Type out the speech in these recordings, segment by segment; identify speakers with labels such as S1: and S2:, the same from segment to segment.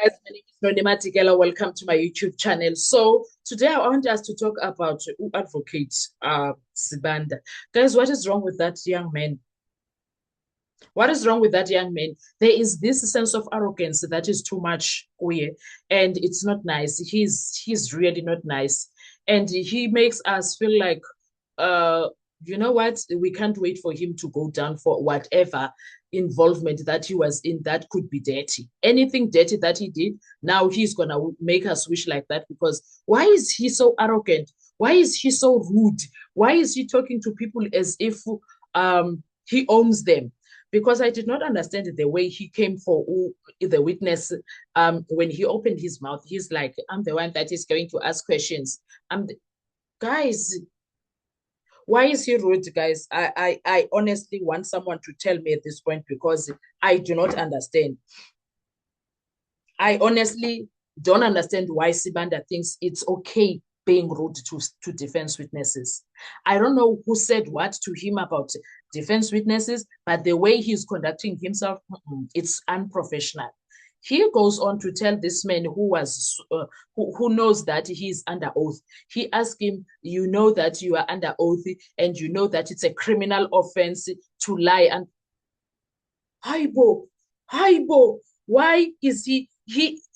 S1: Guys, my name is Nonima Tigela. Welcome to my YouTube channel. So today I want us to talk about who advocate Sibanda. Guys, what is wrong with that young man? What is wrong with that young man? There is this sense of arrogance that is too much, Kuye, and it's not nice. He's really not nice. And he makes us feel like uh you know what? We can't wait for him to go down for whatever involvement that he was in that could be dirty. Anything dirty that he did, now he's gonna make us wish like that because why is he so arrogant? Why is he so rude? Why is he talking to people as if he owns them? Because I did not understand the way he came for the witness. When he opened his mouth, he's like, I'm the one that is going to ask questions. Guys, why is he rude, guys? I honestly want someone to tell me at this point because I do not understand. I honestly don't understand why Sibanda thinks it's okay being rude to defense witnesses. I don't know who said what to him about defense witnesses, but the way he's conducting himself, it's unprofessional. He goes on to tell this man who knows that he's under oath. He asked him, "You know that you are under oath, and you know that it's a criminal offense to lie." And Haibo, Haibo, why is he?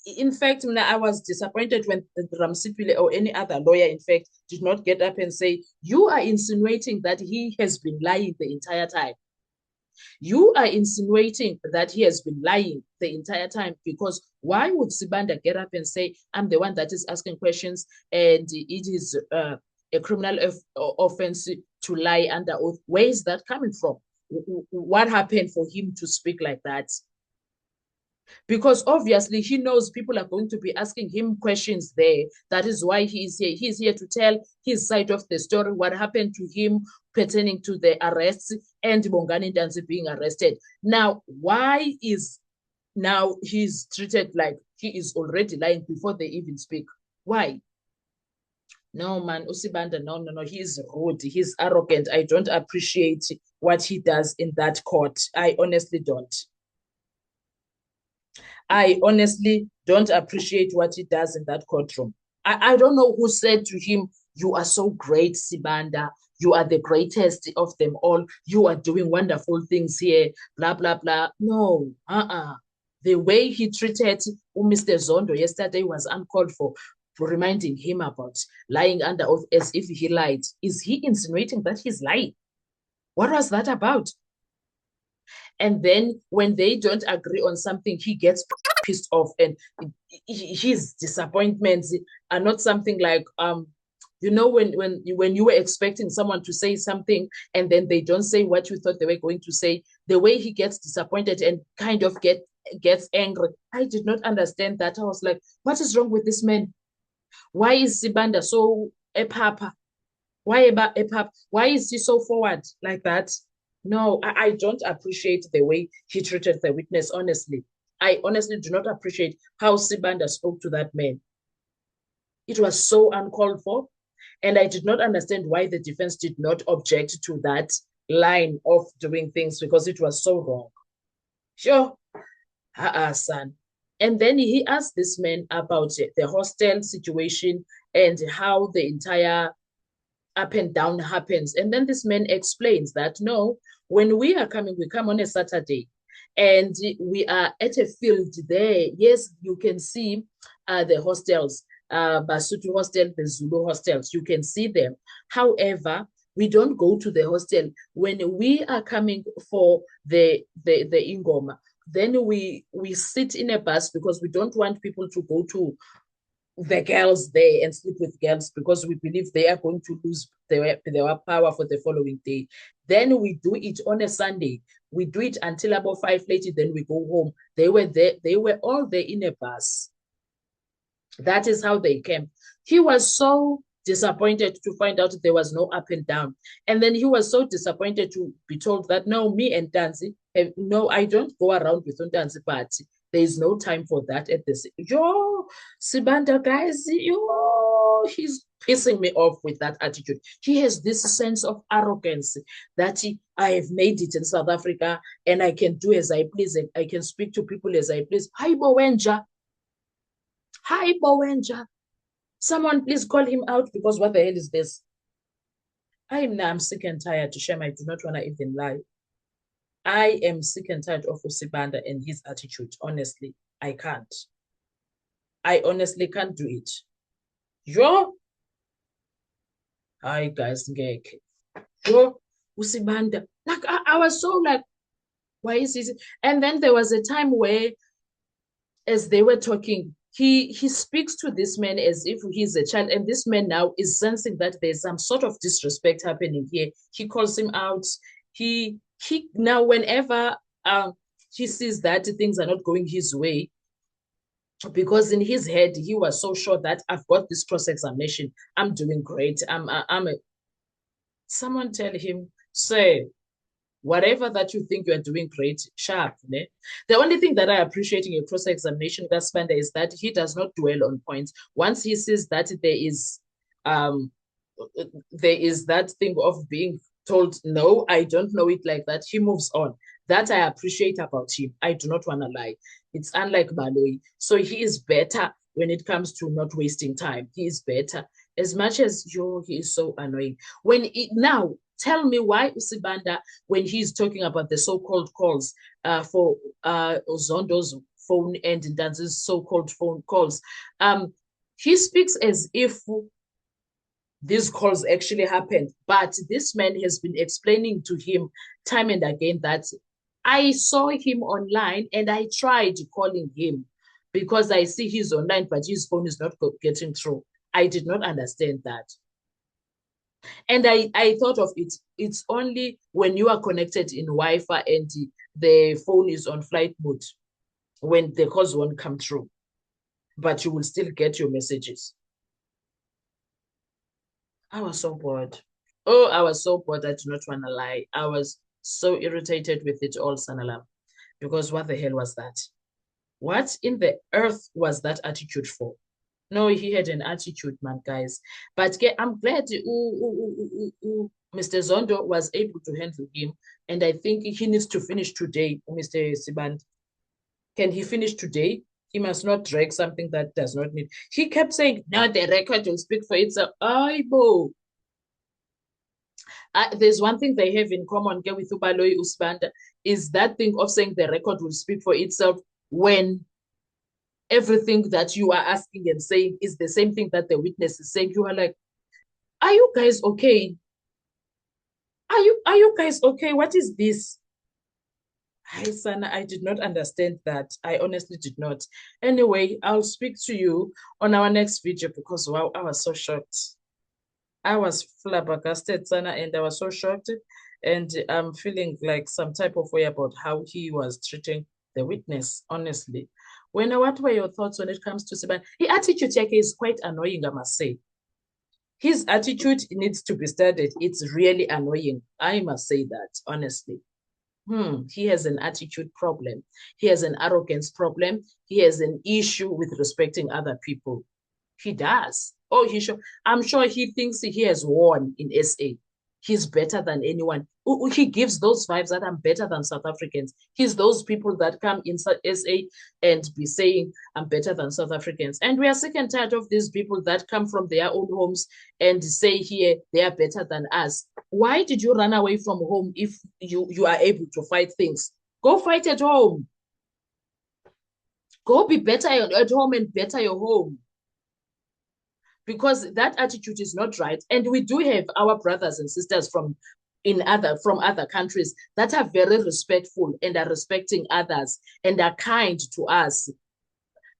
S1: In fact, I was disappointed when Ramsipile or any other lawyer, in fact, did not get up and say, "You are insinuating that he has been lying the entire time." You are insinuating that he has been lying the entire time because why would Sibanda get up and say, I'm the one that is asking questions and it is a criminal offense to lie under oath? Where is that coming from? What happened for him to speak like that? Because obviously he knows people are going to be asking him questions there. That is why he is here. He's here to tell his side of the story, what happened to him pertaining to the arrests and Bongani Ntanzi being arrested. Now, why is now he's treated like he is already lying before they even speak? Why? No, man, Usibanda, no. He's rude. He's arrogant. I don't appreciate what he does in that court. I honestly don't. I honestly don't appreciate what he does in that courtroom. I don't know who said to him, You are so great, Sibanda. You are the greatest of them all. You are doing wonderful things here, blah, blah, blah. No, The way he treated Mr. Zondo yesterday was uncalled for reminding him about lying under oath as if he lied. Is he insinuating that he's lying? What was that about? And then when they don't agree on something, he gets pissed off, and his disappointments are not something like when you were expecting someone to say something and then they don't say what you thought they were going to say. The way he gets disappointed and kind of gets angry, I did not understand that. I was like, what is wrong with this man? Why is Sibanda so a papa? Why about a papa? Why is he so forward like that? No, I don't appreciate the way he treated the witness, honestly. I honestly do not appreciate how Sibanda spoke to that man. It was so uncalled for. And I did not understand why the defense did not object to that line of doing things because it was so wrong. Sure, son. And then he asked this man about the hostel situation and how the entire up and down happens. And then this man explains that no, when we are coming, we come on a Saturday and we are at a field there. Yes, you can see the hostels, Basutu hostel, the Zulu hostels, you can see them. However, we don't go to the hostel. When we are coming for the Ingoma, then we sit in a bus because we don't want people to go to the girls there and sleep with girls because we believe they are going to lose their power for the following day. Then we do it on a Sunday. We do it until about 5 later, then we go home. They were there, they were all there in a bus. That is how they came. He was so disappointed to find out there was no up and down. And then he was so disappointed to be told that no, me and Tanzi, no, I don't go around with Tanzi party. There is no time for that at this. Yo, Sibanda, guys, he's pissing me off with that attitude. He has this sense of arrogance that I have made it in South Africa and I can do as I please. I can speak to people as I please. Hi, Bowenja. Hi, Bowenja. Someone please call him out because what the hell is this? I'm sick and tired, Shem. I do not want to even lie. I am sick and tired of Usibanda and his attitude. Honestly, I can't. I honestly can't do it. Yo, hi guys, ngeke. Yo, Usibanda. Like I was so like, why is this? And then there was a time where, as they were talking, he speaks to this man as if he's a child, and this man now is sensing that there's some sort of disrespect happening here. He calls him out. He now whenever he sees that things are not going his way, because in his head he was so sure that I've got this cross examination, I'm doing great. I'm a someone tell him, say whatever that you think you are doing great, sharp. Ne? The only thing that I appreciate in your cross examination, Gaspanda, is that he does not dwell on points. Once he sees that um there is that thing of being told no, I don't know it like that, he moves on. That I appreciate about him. I do not want to lie. It's unlike Baloi. So he is better when it comes to not wasting time. He is better. As much as he is so annoying. Now tell me why Usibanda, when he's talking about the so-called calls for Zondo's phone and Ndanzi's so-called phone calls, he speaks as if these calls actually happened. But this man has been explaining to him time and again that I saw him online and I tried calling him because I see he's online, but his phone is not getting through. I did not understand that. And I thought of it. It's only when you are connected in Wi-Fi and the phone is on flight mode when the calls won't come through, but you will still get your messages. I was so bored. Oh, I was so bored. I do not want to lie. I was so irritated with it all, Sanalam, because what the hell was that? What in the earth was that attitude for? No, he had an attitude, man, guys. But I'm glad Mr. Zondo was able to handle him. And I think he needs to finish today, Mr. Siband. Can he finish today? He must not drag something that does not need. He kept saying, no, the record will speak for itself. Aibo. There's one thing they have in common with Ubaloyi Usbanda is that thing of saying the record will speak for itself when everything that you are asking and saying is the same thing that the witness is saying. You are like, are you guys okay? Are you guys okay? What is this? Hi, Sana, I did not understand that. I honestly did not. Anyway, I'll speak to you on our next video because wow, I was so shocked. I was flabbergasted, Sana, and I was so shocked. And I'm feeling like some type of way about how he was treating the witness, honestly. What were your thoughts when it comes to Siban? His attitude yake is quite annoying, I must say. His attitude needs to be studied. It's really annoying. I must say that, honestly. He has an attitude problem. He has an arrogance problem. He has an issue with respecting other people. He does. Oh, I'm sure he thinks he has won in SA. He's better than anyone. He gives those vibes that I'm better than South Africans. He's those people that come in SA and be saying, I'm better than South Africans. And we are sick and tired of these people that come from their own homes and say here they are better than us. Why did you run away from home if you are able to fight things? Go fight at home. Go be better at home and better your home, because that attitude is not right. And we do have our brothers and sisters from other countries that are very respectful and are respecting others and are kind to us.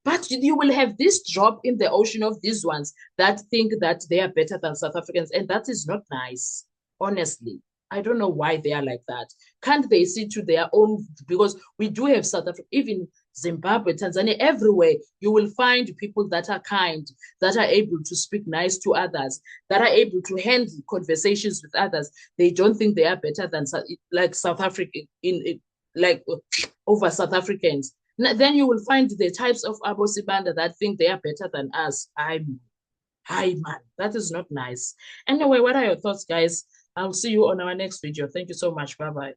S1: But you will have this drop in the ocean of these ones that think that they are better than South Africans, and that is not nice, honestly. I don't know why they are like that. Can't they see to their own? Because we do have South Africa, even Zimbabwe, Tanzania, everywhere, you will find people that are kind, that are able to speak nice to others, that are able to handle conversations with others. They don't think they are better than like South Africa like over South Africans. Then you will find the types of Abosibanda that think they are better than us. Hi, man. That is not nice. Anyway, what are your thoughts, guys? I'll see you on our next video. Thank you so much. Bye-bye.